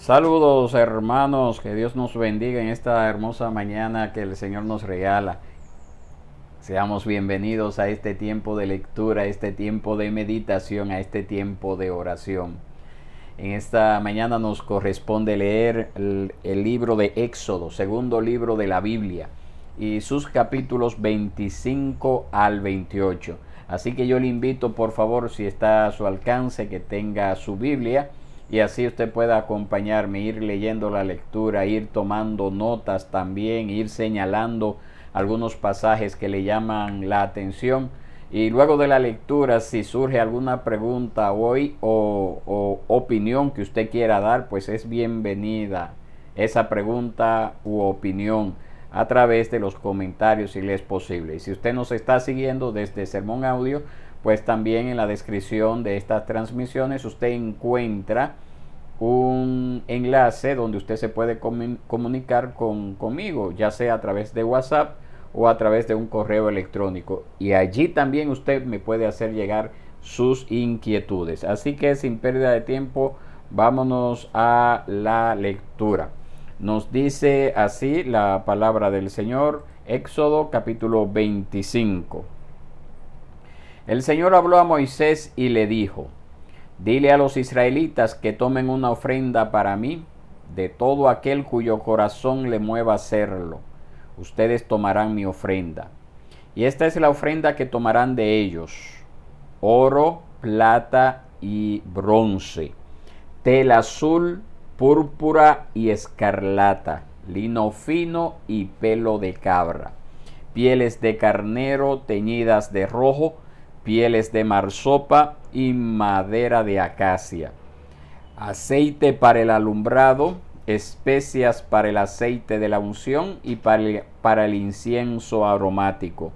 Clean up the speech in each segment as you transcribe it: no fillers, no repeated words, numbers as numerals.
Saludos hermanos, que Dios nos bendiga en esta hermosa mañana que el Señor nos regala. Seamos bienvenidos a este tiempo de lectura, a este tiempo de meditación, a este tiempo de oración. En esta mañana nos corresponde leer el libro de Éxodo, segundo libro de la Biblia, y sus capítulos 25 al 28. Así que yo le invito, por favor, si está a su alcance, que tenga su Biblia y así usted pueda acompañarme, ir leyendo la lectura, ir tomando notas también, ir señalando algunos pasajes que le llaman la atención. Y luego de la lectura, si surge alguna pregunta hoy o opinión que usted quiera dar, pues es bienvenida esa pregunta u opinión a través de los comentarios si le es posible. Y si usted nos está siguiendo desde Sermón Audio, pues también en la descripción de estas transmisiones usted encuentra un enlace donde usted se puede comunicar conmigo, ya sea a través de WhatsApp o a través de un correo electrónico, y allí también usted me puede hacer llegar sus inquietudes. Así que sin pérdida de tiempo, vámonos a la lectura. Nos dice así la palabra del Señor, Éxodo capítulo 25. El Señor habló a Moisés y le dijo: dile a los israelitas que tomen una ofrenda para mí, de todo aquel cuyo corazón le mueva a hacerlo. Ustedes tomarán mi ofrenda. Y esta es la ofrenda que tomarán de ellos: oro, plata y bronce, tela azul, púrpura y escarlata, lino fino y pelo de cabra, pieles de carnero teñidas de rojo, pieles de marsopa y madera de acacia, aceite para el alumbrado, especias para el aceite de la unción y para el incienso aromático,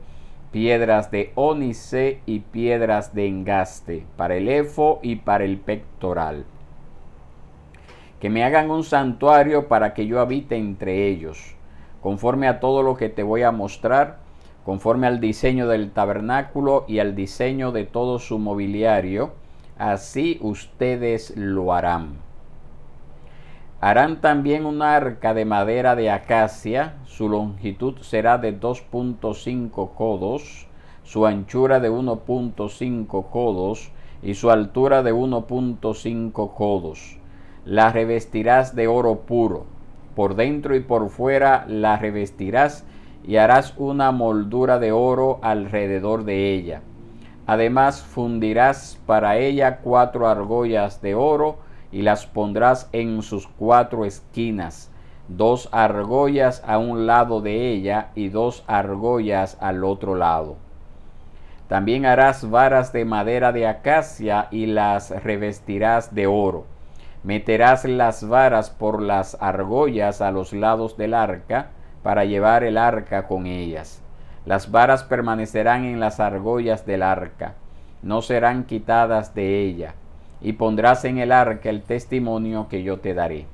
piedras de ónice y piedras de engaste, para el efo y para el pectoral. Que me hagan un santuario para que yo habite entre ellos, conforme a todo lo que te voy a mostrar, conforme al diseño del tabernáculo y al diseño de todo su mobiliario, así ustedes lo harán. Harán también un arca de madera de acacia, su longitud será de 2.5 codos, su anchura de 1.5 codos y su altura de 1.5 codos. La revestirás de oro puro, por dentro y por fuera la revestirás, y harás una moldura de oro alrededor de ella. Además fundirás para ella 4 argollas de oro y las pondrás en sus 4 esquinas, 2 argollas a un lado de ella y 2 argollas al otro lado. También harás varas de madera de acacia y las revestirás de oro. Meterás las varas por las argollas a los lados del arca, para llevar el arca con ellas. Las varas permanecerán en las argollas del arca, no serán quitadas de ella, y pondrás en el arca el testimonio que yo te daré.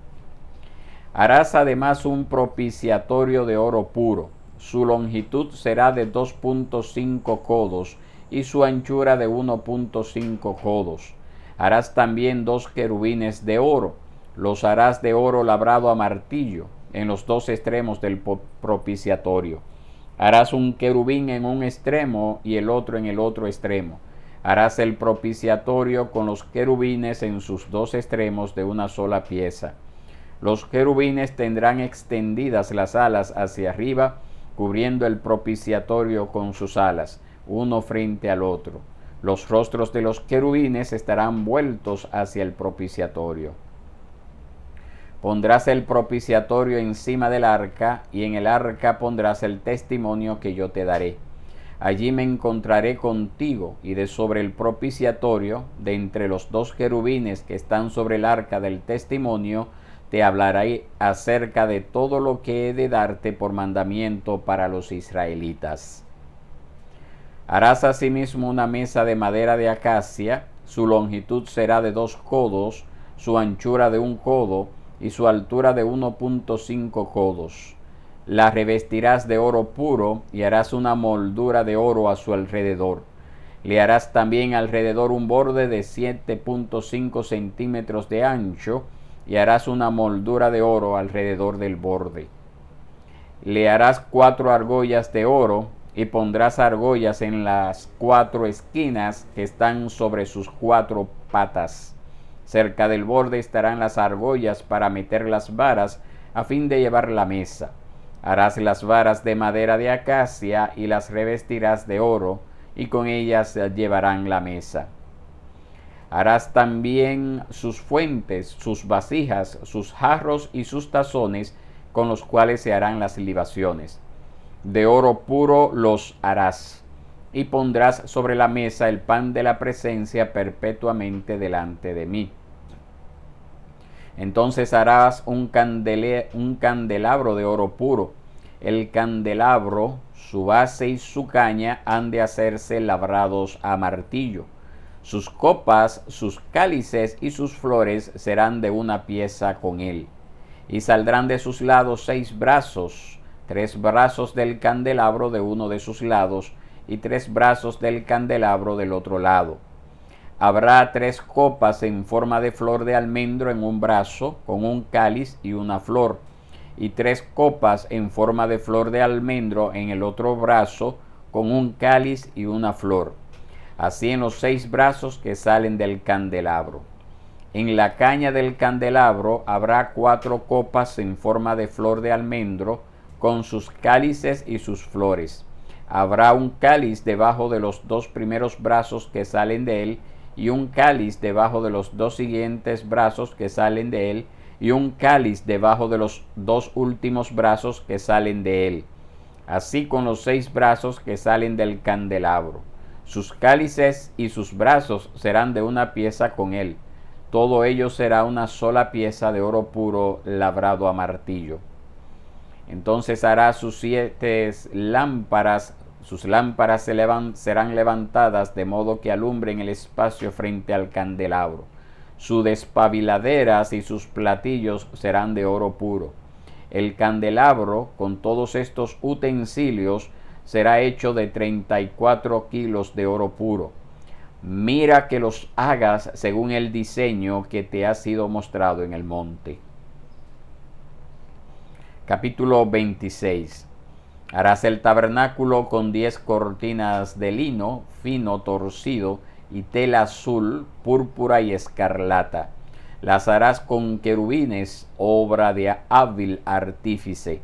Harás además un propiciatorio de oro puro, su longitud será de 2.5 codos y su anchura de 1.5 codos. Harás también 2 querubines de oro, los harás de oro labrado a martillo, en los 2 extremos del propiciatorio. Harás un querubín en un extremo y el otro en el otro extremo. Harás el propiciatorio con los querubines en sus 2 extremos de una sola pieza. Los querubines tendrán extendidas las alas hacia arriba, cubriendo el propiciatorio con sus alas, uno frente al otro. Los rostros de los querubines estarán vueltos hacia el propiciatorio. Pondrás el propiciatorio encima del arca, y en el arca pondrás el testimonio que yo te daré. Allí me encontraré contigo, y de sobre el propiciatorio, de entre los 2 querubines que están sobre el arca del testimonio, te hablaré acerca de todo lo que he de darte por mandamiento para los israelitas. Harás asimismo una mesa de madera de acacia, su longitud será de 2 codos, su anchura de 1 codo, y su altura de 1.5 codos. La revestirás de oro puro y harás una moldura de oro a su alrededor. Le harás también alrededor un borde de 7.5 centímetros de ancho y harás una moldura de oro alrededor del borde. Le harás 4 argollas de oro y pondrás argollas en las 4 esquinas que están sobre sus 4 patas. Cerca del borde estarán las argollas para meter las varas a fin de llevar la mesa. Harás las varas de madera de acacia y las revestirás de oro, y con ellas llevarán la mesa. Harás también sus fuentes, sus vasijas, sus jarros y sus tazones, con los cuales se harán las libaciones. De oro puro los harás, y pondrás sobre la mesa el pan de la presencia perpetuamente delante de mí. Entonces harás un candelabro de oro puro. El candelabro, su base y su caña han de hacerse labrados a martillo. Sus copas, sus cálices y sus flores serán de una pieza con él. Y saldrán de sus lados 6 brazos, 3 brazos del candelabro de uno de sus lados, y 3 brazos del candelabro del otro lado. Habrá 3 copas en forma de flor de almendro en un brazo, con un cáliz y una flor, y 3 copas en forma de flor de almendro en el otro brazo, con un cáliz y una flor. Así en los 6 brazos que salen del candelabro. En la caña del candelabro habrá 4 copas en forma de flor de almendro, con sus cálices y sus flores. Habrá un cáliz debajo de los 2 primeros brazos que salen de él, y un cáliz debajo de los 2 siguientes brazos que salen de él, y un cáliz debajo de los 2 últimos brazos que salen de él. Así con los 6 brazos que salen del candelabro. Sus cálices y sus brazos serán de una pieza con él. Todo ello será una sola pieza de oro puro labrado a martillo. Entonces hará sus 7 lámparas. Sus lámparas serán levantadas de modo que alumbren el espacio frente al candelabro. Sus despabiladeras y sus platillos serán de oro puro. El candelabro, con todos estos utensilios, será hecho de 34 kilos de oro puro. Mira que los hagas según el diseño que te ha sido mostrado en el monte. Capítulo 26. Harás el tabernáculo con 10 cortinas de lino fino torcido y tela azul, púrpura y escarlata. Las harás con querubines, obra de hábil artífice.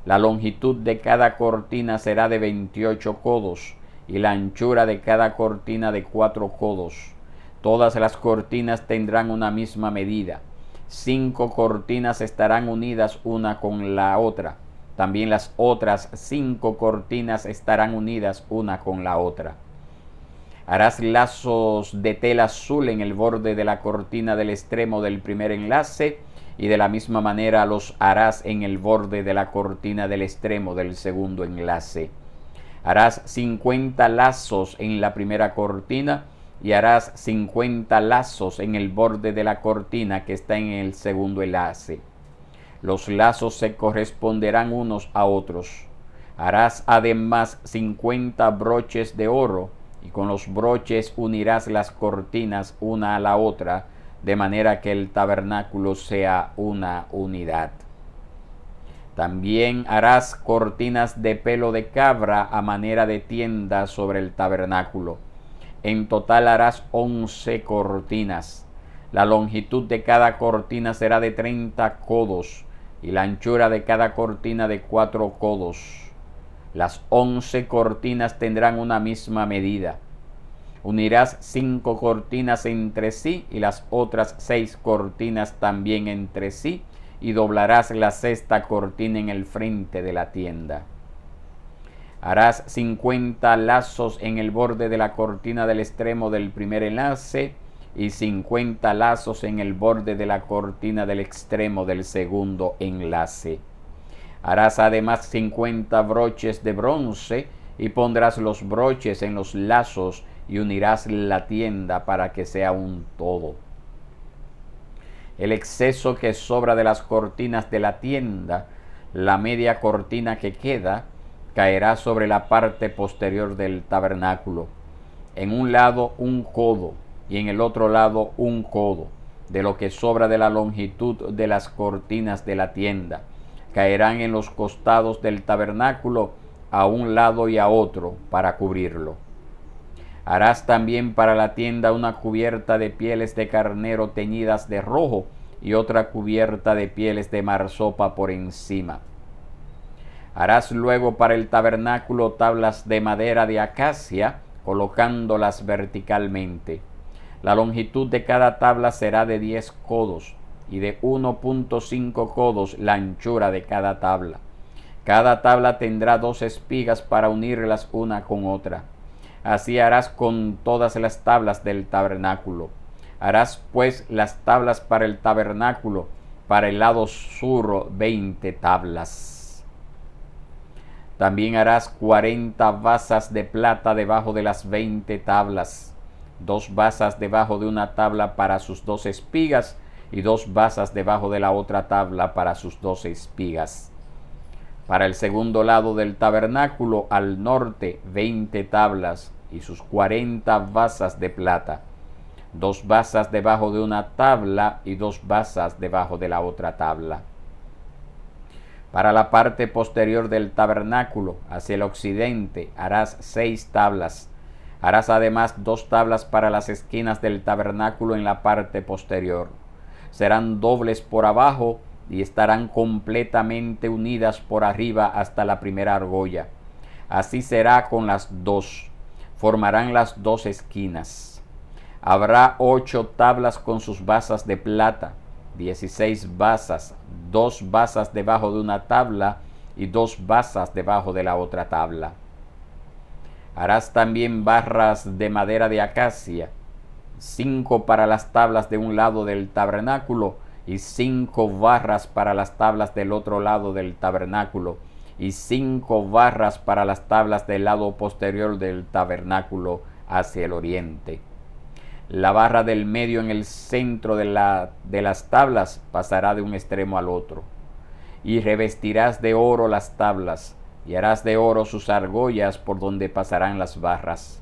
La longitud de cada cortina será de 28 codos y la anchura de cada cortina de 4 codos. Todas las cortinas tendrán una misma medida. 5 cortinas estarán unidas una con la otra. También las otras 5 cortinas estarán unidas una con la otra. Harás lazos de tela azul en el borde de la cortina del extremo del primer enlace, y de la misma manera los harás en el borde de la cortina del extremo del segundo enlace. Harás 50 lazos en la primera cortina, y harás 50 lazos en el borde de la cortina que está en el segundo enlace. Los lazos se corresponderán unos a otros. Harás además 50 broches de oro, y con los broches unirás las cortinas una a la otra, de manera que el tabernáculo sea una unidad. También harás cortinas de pelo de cabra a manera de tienda sobre el tabernáculo. En total harás 11 cortinas. La longitud de cada cortina será de 30 codos, y la anchura de cada cortina de 4 codos. Las 11 cortinas tendrán una misma medida. Unirás 5 cortinas entre sí y las otras 6 cortinas también entre sí, y doblarás la 6ª cortina en el frente de la tienda. Harás 50 lazos en el borde de la cortina del extremo del primer enlace, y 50 lazos en el borde de la cortina del extremo del segundo enlace. Harás además 50 broches de bronce, y pondrás los broches en los lazos, y unirás la tienda para que sea un todo. El exceso que sobra de las cortinas de la tienda, la media cortina que queda, caerá sobre la parte posterior del tabernáculo. En un lado un codo, y en el otro lado un codo, de lo que sobra de la longitud de las cortinas de la tienda. Caerán en los costados del tabernáculo a un lado y a otro para cubrirlo. Harás también para la tienda una cubierta de pieles de carnero teñidas de rojo y otra cubierta de pieles de marsopa por encima. Harás luego para el tabernáculo tablas de madera de acacia, colocándolas verticalmente. La longitud de cada tabla será de 10 codos y de 1.5 codos la anchura de cada tabla. Cada tabla tendrá 2 espigas para unirlas una con otra. Así harás con todas las tablas del tabernáculo. Harás pues las tablas para el tabernáculo, para el lado sur 20 tablas. También harás 40 basas de plata debajo de las 20 tablas, 2 basas debajo de una tabla para sus 2 espigas y 2 basas debajo de la otra tabla para sus 2 espigas. Para el segundo lado del tabernáculo, al norte, 20 tablas y sus 40 basas de plata, 2 basas debajo de una tabla y 2 basas debajo de la otra tabla. Para la parte posterior del tabernáculo, hacia el occidente, harás 6 tablas. Harás además 2 tablas para las esquinas del tabernáculo en la parte posterior. Serán dobles por abajo y estarán completamente unidas por arriba hasta la primera argolla. Así será con las 2. Formarán las 2 esquinas. Habrá 8 tablas con sus basas de plata, 16 basas, 2 basas debajo de una tabla y 2 basas debajo de la otra tabla. Harás también barras de madera de acacia, 5 para las tablas de un lado del tabernáculo y 5 barras para las tablas del otro lado del tabernáculo y 5 barras para las tablas del lado posterior del tabernáculo hacia el oriente. La barra del medio en el centro de las tablas pasará de un extremo al otro. Y revestirás de oro las tablas, y harás de oro sus argollas por donde pasarán las barras.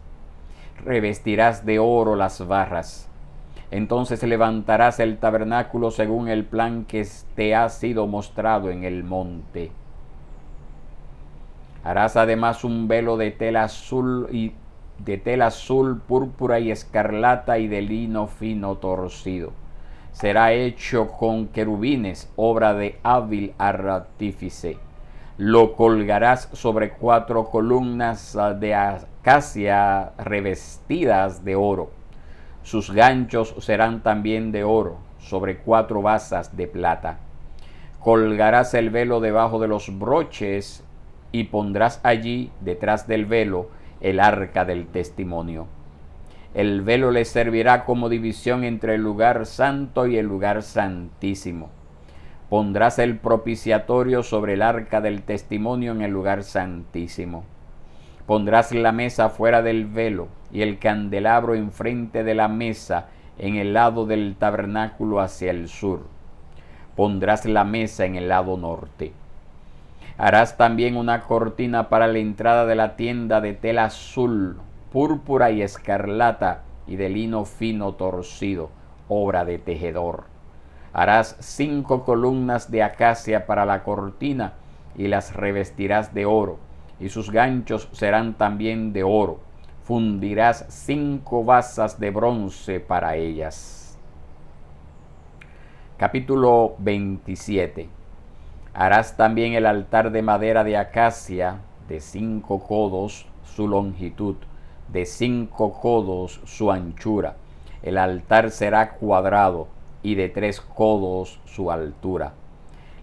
Revestirás de oro las barras. Entonces levantarás el tabernáculo según el plan que te ha sido mostrado en el monte. Harás además un velo de tela azul, púrpura y escarlata y de lino fino torcido. Será hecho con querubines, obra de hábil artífice. Lo colgarás sobre 4 columnas de acacia revestidas de oro. Sus ganchos serán también de oro, sobre 4 basas de plata. Colgarás el velo debajo de los broches y pondrás allí, detrás del velo, el arca del testimonio. El velo le servirá como división entre el lugar santo y el lugar santísimo. Pondrás el propiciatorio sobre el arca del testimonio en el lugar santísimo. Pondrás la mesa fuera del velo y el candelabro enfrente de la mesa en el lado del tabernáculo hacia el sur. Pondrás la mesa en el lado norte. Harás también una cortina para la entrada de la tienda de tela azul, púrpura y escarlata y de lino fino torcido, obra de tejedor. Harás 5 columnas de acacia para la cortina y las revestirás de oro, y sus ganchos serán también de oro. Fundirás 5 basas de bronce para ellas. Capítulo 27. Harás también el altar de madera de acacia, de 5 codos su longitud, de 5 codos su anchura. El altar será cuadrado y de 3 codos su altura.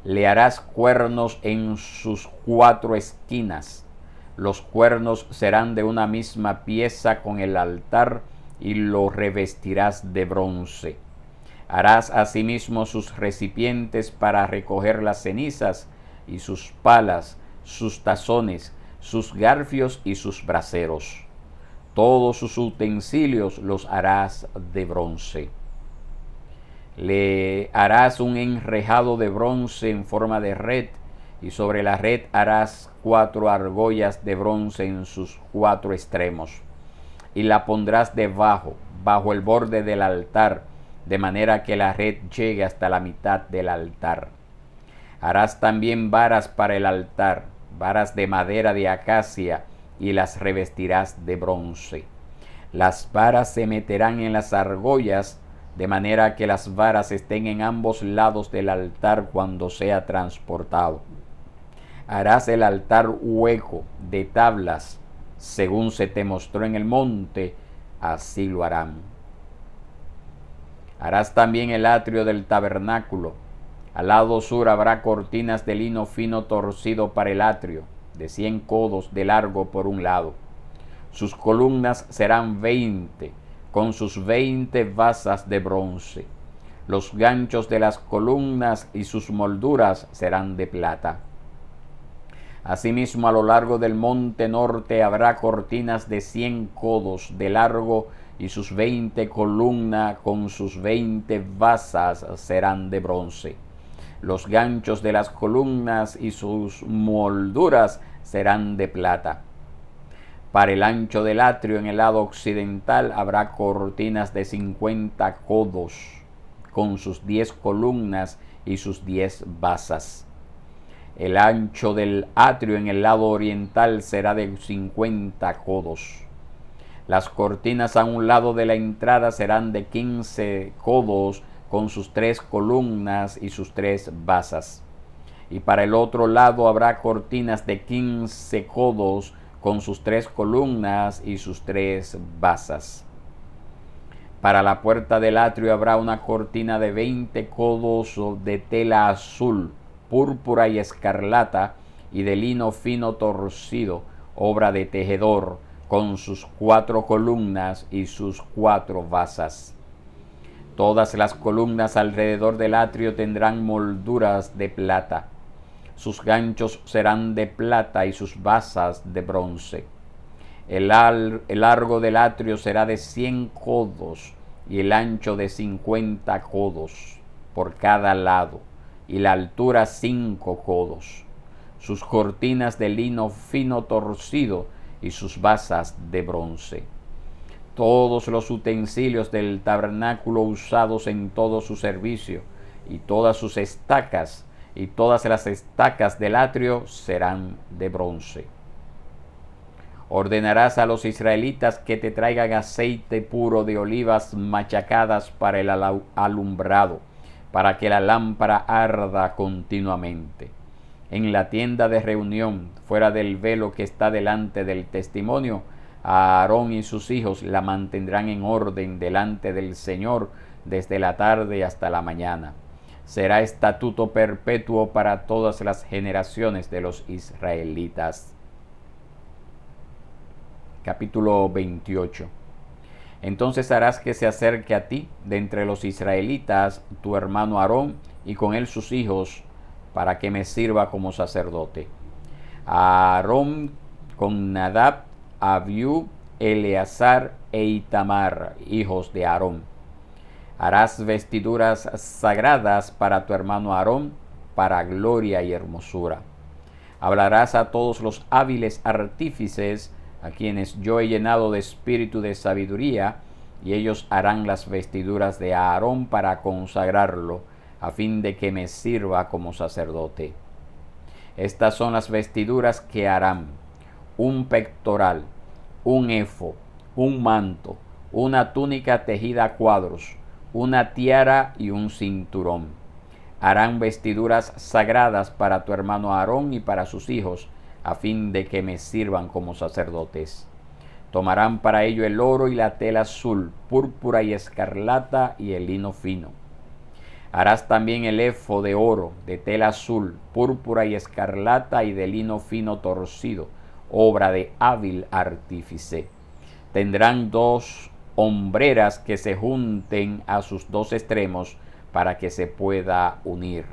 Le harás cuernos en sus 4 esquinas. Los cuernos serán de una misma pieza con el altar y lo revestirás de bronce. Harás asimismo sus recipientes para recoger las cenizas y sus palas, sus tazones, sus garfios y sus braseros. Todos sus utensilios los harás de bronce. Le harás un enrejado de bronce en forma de red, y sobre la red harás 4 argollas de bronce en sus 4 extremos. Y la pondrás debajo, bajo el borde del altar, de manera que la red llegue hasta la mitad del altar. Harás también varas para el altar, varas de madera de acacia, y las revestirás de bronce. Las varas se meterán en las argollas, de manera que las varas estén en ambos lados del altar cuando sea transportado. Harás el altar hueco de tablas, según se te mostró en el monte, así lo harán. Harás también el atrio del tabernáculo. Al lado sur habrá cortinas de lino fino torcido para el atrio, de 100 codos de largo por un lado. Sus columnas serán 20, con sus 20 basas de bronce. Los ganchos de las columnas y sus molduras serán de plata. Asimismo, a lo largo del monte norte habrá cortinas de 100 codos de largo, y sus 20 columnas con sus 20 basas serán de bronce. Los ganchos de las columnas y sus molduras serán de plata. Para el ancho del atrio en el lado occidental habrá cortinas de 50 codos, con sus 10 columnas y sus 10 basas. El ancho del atrio en el lado oriental será de 50 codos. Las cortinas a un lado de la entrada serán de 15 codos, con sus 3 columnas y sus 3 basas. Y para el otro lado habrá cortinas de 15 codos, con sus 3 columnas y sus 3 basas. Para la puerta del atrio habrá una cortina de 20 codos de tela azul, púrpura y escarlata, y de lino fino torcido, obra de tejedor, con sus 4 columnas y sus 4 basas. Todas las columnas alrededor del atrio tendrán molduras de plata. Sus ganchos serán de plata y sus basas de bronce. El largo del atrio será de 100 codos y el ancho de 50 codos por cada lado, y la altura 5 codos. Sus cortinas de lino fino torcido y sus basas de bronce. Todos los utensilios del tabernáculo usados en todo su servicio, y todas sus estacas, y todas las estacas del atrio serán de bronce. Ordenarás a los israelitas que te traigan aceite puro de olivas machacadas para el alumbrado, para que la lámpara arda continuamente. En la tienda de reunión, fuera del velo que está delante del testimonio, Aarón y sus hijos la mantendrán en orden delante del Señor desde la tarde hasta la mañana. Será estatuto perpetuo para todas las generaciones de los israelitas. Capítulo 28. Entonces harás que se acerque a ti de entre los israelitas tu hermano Aarón, y con él sus hijos, para que me sirva como sacerdote. Aarón con Nadab, Abiú, Eleazar e Itamar, hijos de Aarón. Harás vestiduras sagradas para tu hermano Aarón, para gloria y hermosura. Hablarás a todos los hábiles artífices, a quienes yo he llenado de espíritu de sabiduría, y ellos harán las vestiduras de Aarón para consagrarlo, a fin de que me sirva como sacerdote. Estas son las vestiduras que harán: un pectoral, un efod, un manto, una túnica tejida a cuadros, una tiara y un cinturón. Harán vestiduras sagradas para tu hermano Aarón y para sus hijos, a fin de que me sirvan como sacerdotes. Tomarán para ello el oro y la tela azul, púrpura y escarlata y el lino fino. Harás también el efod de oro, de tela azul, púrpura y escarlata y de lino fino torcido, obra de hábil artífice. Tendrán 2 hombreras que se junten a sus 2 extremos para que se pueda unir.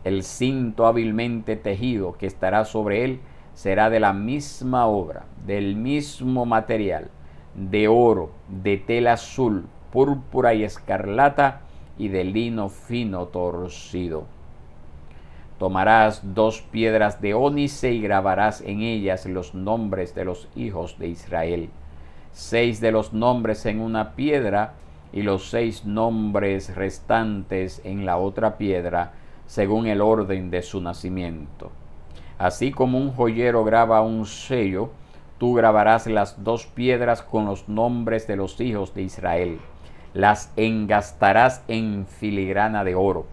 El cinto hábilmente tejido que estará sobre él será de la misma obra, del mismo material, de oro, de tela azul, púrpura y escarlata y de lino fino torcido. Tomarás 2 piedras de ónice y grabarás en ellas los nombres de los hijos de Israel. 6 de los nombres en una piedra y los 6 nombres restantes en la otra piedra, según el orden de su nacimiento. Así como un joyero graba un sello, tú grabarás las 2 piedras con los nombres de los hijos de Israel. Las engastarás en filigrana de oro.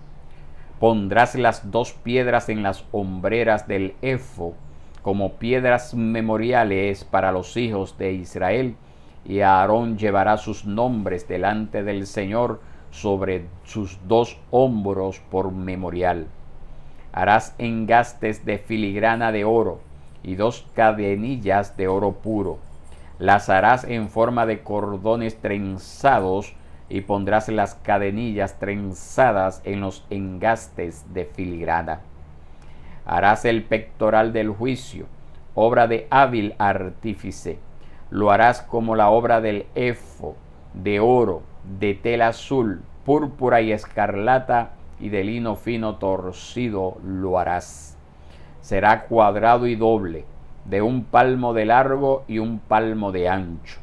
Pondrás las 2 piedras en las hombreras del éfod como piedras memoriales para los hijos de Israel, y Aarón llevará sus nombres delante del Señor sobre sus 2 hombros por memorial. Harás engastes de filigrana de oro y 2 cadenillas de oro puro. Las harás en forma de cordones trenzados y pondrás las cadenillas trenzadas en los engastes de filigrana. Harás el pectoral del juicio, obra de hábil artífice. Lo harás como la obra del éfod, de oro, de tela azul, púrpura y escarlata, y de lino fino torcido lo harás. Será cuadrado y doble, de 1 palmo de largo y 1 palmo de ancho.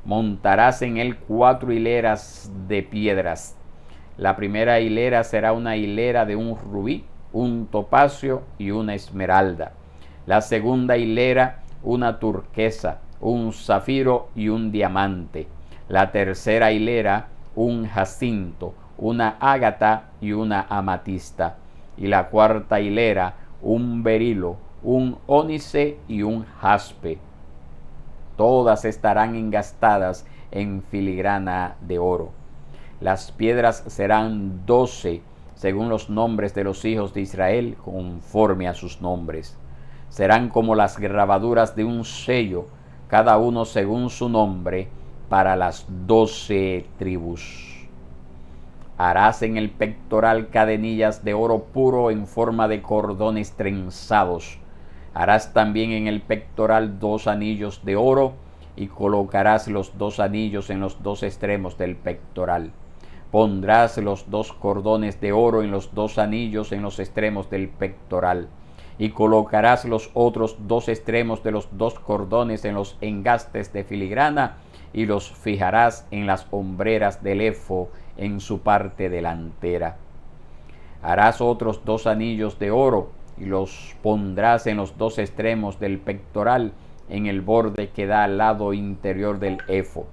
Montarás en él 4 hileras de piedras. La primera hilera será una hilera de un rubí, un topacio y una esmeralda. La segunda hilera una turquesa, un zafiro y un diamante. La tercera hilera un jacinto, una ágata y una amatista. Y la cuarta hilera un berilo, un ónice y un jaspe. Todas estarán engastadas en filigrana de oro. Las piedras serán 12 según los nombres de los hijos de Israel, conforme a sus nombres. Serán como las grabaduras de un sello, cada uno según su nombre, para las 12 tribus. Harás en el pectoral cadenillas de oro puro en forma de cordones trenzados. Harás también en el pectoral 2 anillos de oro, y colocarás los 2 anillos en los 2 extremos del pectoral. Pondrás los 2 cordones de oro en los 2 anillos en los extremos del pectoral, y colocarás los otros 2 extremos de los 2 cordones en los engastes de filigrana, y los fijarás en las hombreras del éfod en su parte delantera. Harás otros 2 anillos de oro y los pondrás en los 2 extremos del pectoral, en el borde que da al lado interior del éfod.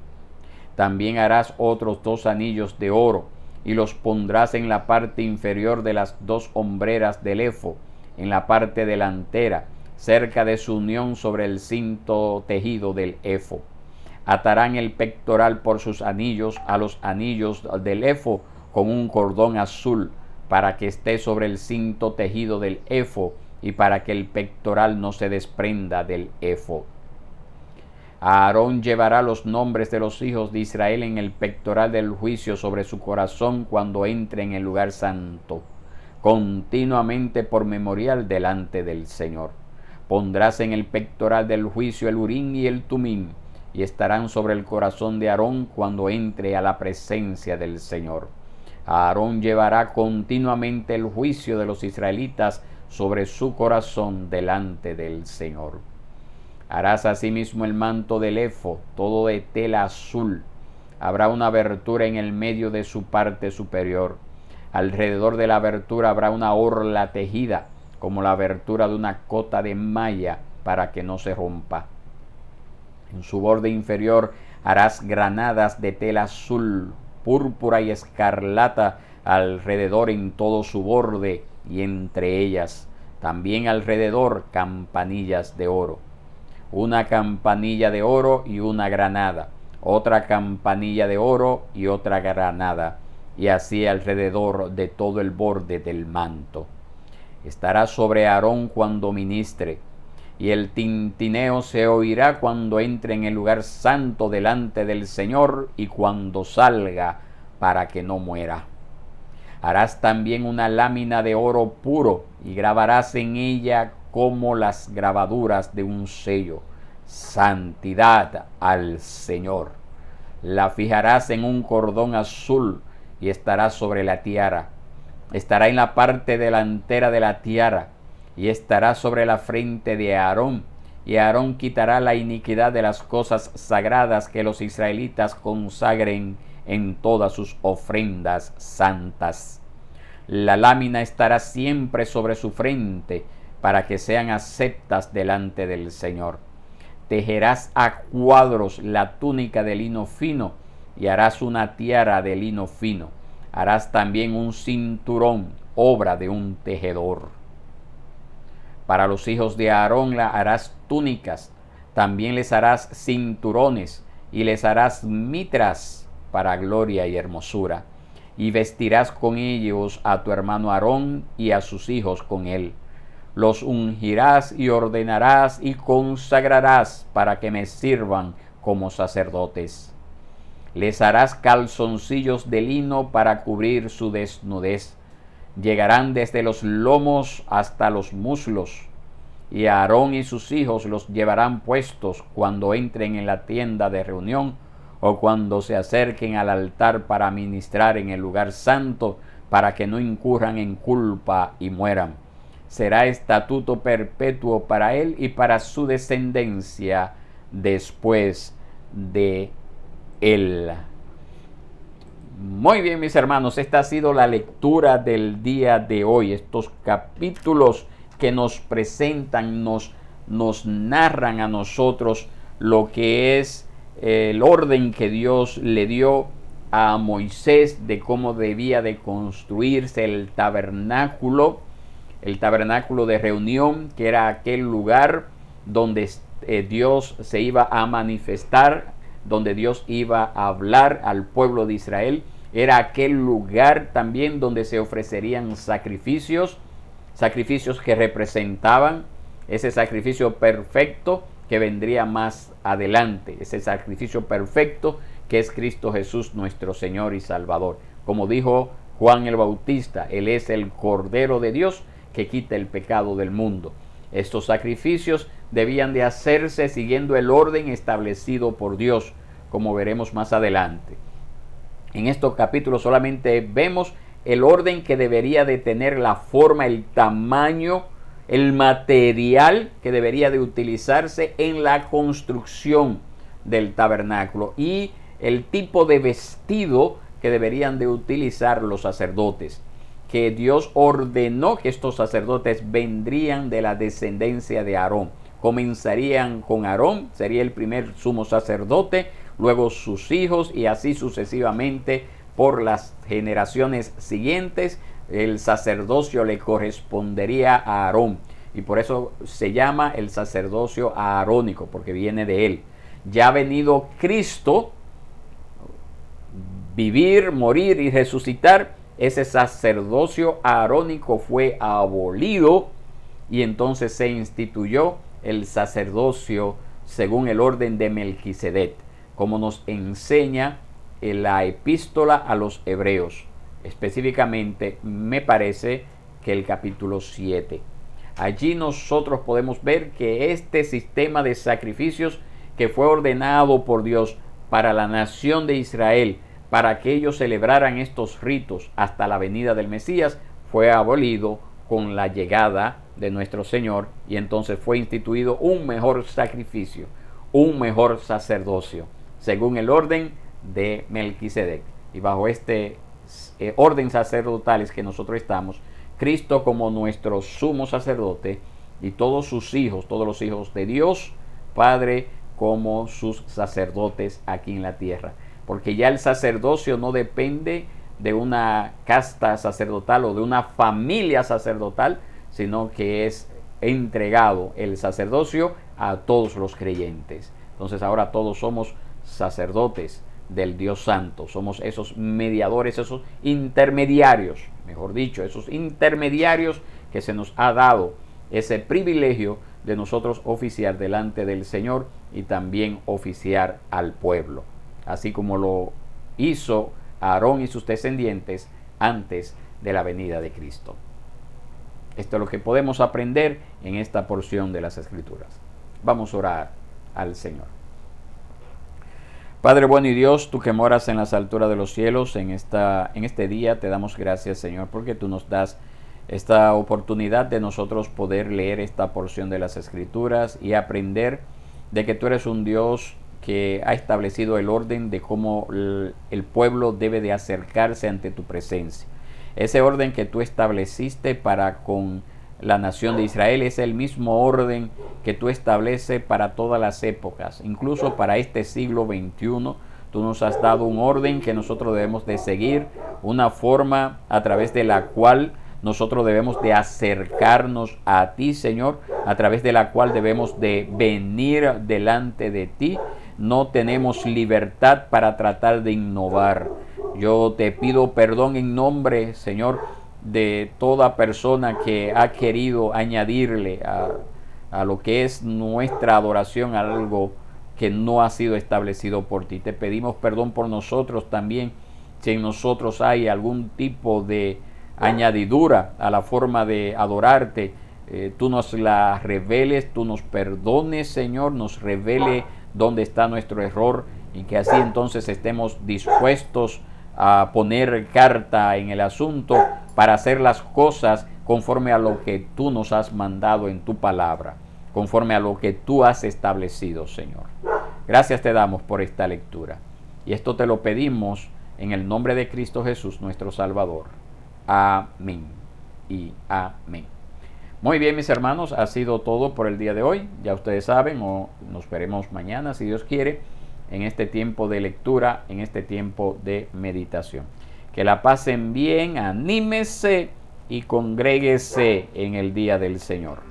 También harás otros 2 anillos de oro y los pondrás en la parte inferior de las 2 hombreras del éfod, en la parte delantera, cerca de su unión sobre el cinto tejido del éfod. Atarán el pectoral por sus anillos a los anillos del éfod con un cordón azul, para que esté sobre el cinto tejido del éfod y para que el pectoral no se desprenda del éfod. Aarón llevará los nombres de los hijos de Israel en el pectoral del juicio sobre su corazón cuando entre en el lugar santo, continuamente por memorial delante del Señor. Pondrás en el pectoral del juicio el Urim y el Tumim, y estarán sobre el corazón de Aarón cuando entre a la presencia del Señor. Aarón llevará continuamente el juicio de los israelitas sobre su corazón delante del Señor. Harás asimismo el manto del éfod, todo de tela azul. Habrá una abertura en el medio de su parte superior. Alrededor de la abertura habrá una orla tejida, como la abertura de una cota de malla, para que no se rompa. En su borde inferior harás granadas de tela azul, púrpura y escarlata alrededor en todo su borde y entre ellas. También alrededor campanillas de oro. Una campanilla de oro y una granada. Otra campanilla de oro y otra granada. Y así alrededor de todo el borde del manto. Estará sobre Aarón cuando ministre, y el tintineo se oirá cuando entre en el lugar santo delante del Señor y cuando salga, para que no muera. Harás también una lámina de oro puro y grabarás en ella como las grabaduras de un sello: santidad al Señor. La fijarás en un cordón azul y estará sobre la tiara. Estará en la parte delantera de la tiara y estará sobre la frente de Aarón. Y Aarón quitará la iniquidad de las cosas sagradas que los israelitas consagren en todas sus ofrendas santas. La lámina estará siempre sobre su frente, para que sean aceptas delante del Señor. Tejerás a cuadros la túnica de lino fino, y harás una tiara de lino fino. Harás también un cinturón, obra de un tejedor. Para los hijos de Aarón harás túnicas, también les harás cinturones, y les harás mitras para gloria y hermosura. Y vestirás con ellos a tu hermano Aarón y a sus hijos con él. Los ungirás y ordenarás y consagrarás para que me sirvan como sacerdotes. Les harás calzoncillos de lino para cubrir su desnudez. Llegarán desde los lomos hasta los muslos, y Aarón y sus hijos los llevarán puestos cuando entren en la tienda de reunión o cuando se acerquen al altar para ministrar en el lugar santo, para que no incurran en culpa y mueran. Será estatuto perpetuo para él y para su descendencia después de él. Muy bien, mis hermanos, esta ha sido la lectura del día de hoy. Estos capítulos que nos presentan, nos narran a nosotros lo que es el orden que Dios le dio a Moisés de cómo debía de construirse el tabernáculo de reunión, que era aquel lugar donde Dios se iba a manifestar, donde Dios iba a hablar al pueblo de Israel. Era aquel lugar también donde se ofrecerían sacrificios que representaban ese sacrificio perfecto que vendría más adelante, ese sacrificio perfecto que es Cristo Jesús, nuestro Señor y Salvador. Como dijo Juan el Bautista, Él es el Cordero de Dios que quita el pecado del mundo. Estos sacrificios debían de hacerse siguiendo el orden establecido por Dios, como veremos más adelante. En estos capítulos solamente vemos el orden que debería de tener, la forma, el tamaño, el material que debería de utilizarse en la construcción del tabernáculo y el tipo de vestido que deberían de utilizar los sacerdotes, que Dios ordenó que estos sacerdotes vendrían de la descendencia de Aarón. Comenzarían con Aarón, sería el primer sumo sacerdote, luego sus hijos y así sucesivamente por las generaciones siguientes. El sacerdocio le correspondería a Aarón y por eso se llama el sacerdocio aarónico, porque viene de él. Ya ha venido Cristo, vivir, morir y resucitar, ese sacerdocio aarónico fue abolido y entonces se instituyó el sacerdocio según el orden de Melquisedec, como nos enseña en la epístola a los hebreos, específicamente me parece que el capítulo 7. Allí nosotros podemos ver que este sistema de sacrificios que fue ordenado por Dios para la nación de Israel, para que ellos celebraran estos ritos hasta la venida del Mesías, fue abolido con la llegada de nuestro Señor y entonces fue instituido un mejor sacrificio, un mejor sacerdocio, según el orden de Melquisedec. Y bajo este orden sacerdotal es que nosotros estamos, Cristo como nuestro sumo sacerdote y todos sus hijos, todos los hijos de Dios Padre como sus sacerdotes aquí en la tierra. Porque ya el sacerdocio no depende de una casta sacerdotal o de una familia sacerdotal, sino que es entregado el sacerdocio a todos los creyentes. Entonces ahora todos somos sacerdotes del Dios Santo, somos esos mediadores, esos intermediarios, mejor dicho, esos intermediarios que se nos ha dado ese privilegio de nosotros oficiar delante del Señor y también oficiar al pueblo, así como lo hizo Aarón y sus descendientes antes de la venida de Cristo. Esto es lo que podemos aprender en esta porción de las Escrituras. Vamos a orar al Señor. Padre bueno y Dios, tú que moras en las alturas de los cielos, en este día te damos gracias, Señor, porque tú nos das esta oportunidad de nosotros poder leer esta porción de las Escrituras y aprender de que tú eres un Dios que ha establecido el orden de cómo el pueblo debe de acercarse ante tu presencia. Ese orden que tú estableciste para con la nación de Israel es el mismo orden que tú estableces para todas las épocas, incluso para este siglo XXI. Tú nos has dado un orden que nosotros debemos de seguir, una forma a través de la cual nosotros debemos de acercarnos a ti, Señor, a través de la cual debemos de venir delante de ti. No tenemos libertad para tratar de innovar. Yo te pido perdón en nombre, Señor, de toda persona que ha querido añadirle a lo que es nuestra adoración algo que no ha sido establecido por ti. Te pedimos perdón por nosotros también, si en nosotros hay algún tipo de añadidura a la forma de adorarte. Tú nos la reveles, tú nos perdones, Señor, nos revele dónde está nuestro error y que así entonces estemos dispuestos a poner carta en el asunto para hacer las cosas conforme a lo que tú nos has mandado en tu palabra, conforme a lo que tú has establecido, Señor. Gracias te damos por esta lectura. Y esto te lo pedimos en el nombre de Cristo Jesús, nuestro Salvador. Amén y amén. Muy bien, mis hermanos, ha sido todo por el día de hoy. Ya ustedes saben, nos veremos mañana, si Dios quiere, en este tiempo de lectura, en este tiempo de meditación. Que la pasen bien, anímese y congréguese en el día del Señor.